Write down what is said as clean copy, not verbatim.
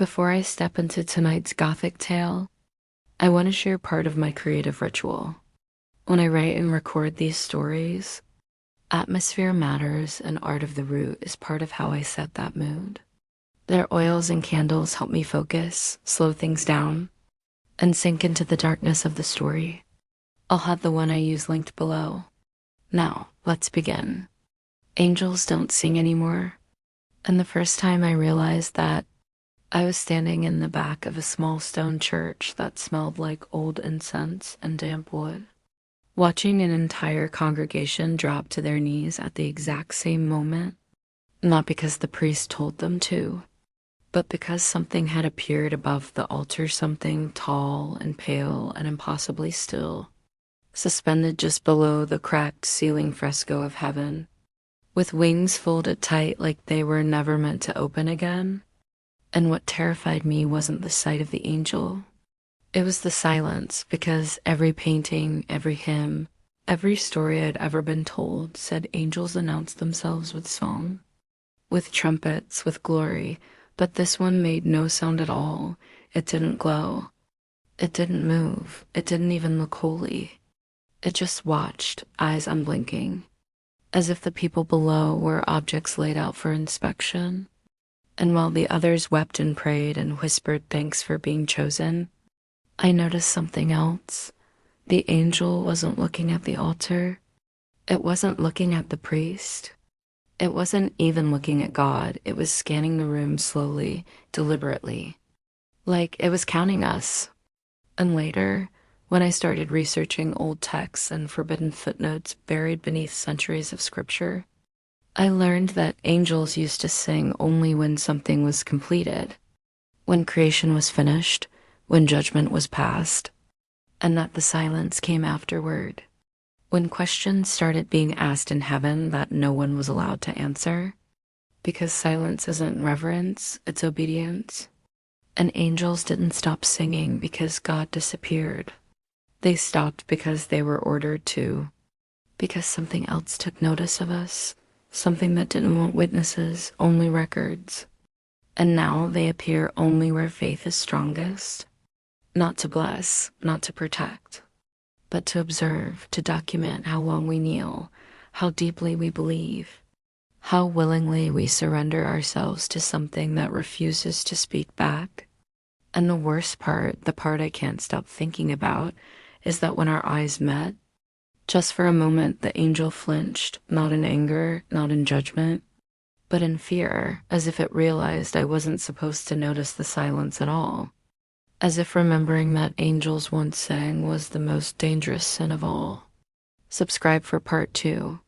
Before I step into tonight's gothic tale, I want to share part of my creative ritual. When I write and record these stories, atmosphere matters and art of the root is part of how I set that mood. Their oils and candles help me focus, slow things down, and sink into the darkness of the story. I'll have the one I use linked below. Now, let's begin. Angels don't sing anymore, and the first time I realized that, I was standing in the back of a small stone church that smelled like old incense and damp wood, watching an entire congregation drop to their knees at the exact same moment, not because the priest told them to, but because something had appeared above the altar, something tall and pale and impossibly still, suspended just below the cracked ceiling fresco of heaven, with wings folded tight like they were never meant to open again. And what terrified me wasn't the sight of the angel. It was the silence, because every painting, every hymn, every story I'd ever been told said angels announced themselves with song, with trumpets, with glory, but this one made no sound at all. It didn't glow. It didn't move. It didn't even look holy. It just watched, eyes unblinking, as if the people below were objects laid out for inspection. And while the others wept and prayed and whispered thanks for being chosen, I noticed something else. The angel wasn't looking at the altar. It wasn't looking at the priest. It wasn't even looking at God. It was scanning the room slowly, deliberately, like it was counting us. And later, when I started researching old texts and forbidden footnotes buried beneath centuries of scripture, I learned that angels used to sing only when something was completed, when creation was finished, when judgment was passed, and that the silence came afterward, when questions started being asked in heaven that no one was allowed to answer, because silence isn't reverence, it's obedience. And angels didn't stop singing because God disappeared. They stopped because they were ordered to, because something else took notice of us. Something that didn't want witnesses, only records. And now they appear only where faith is strongest. Not to bless, not to protect, but to observe, to document how long we kneel, how deeply we believe, how willingly we surrender ourselves to something that refuses to speak back. And the worst part, the part I can't stop thinking about, is that when our eyes met, just for a moment, the angel flinched, not in anger, not in judgment, but in fear, as if it realized I wasn't supposed to notice the silence at all, as if remembering that angels once sang was the most dangerous sin of all. Subscribe for part 2.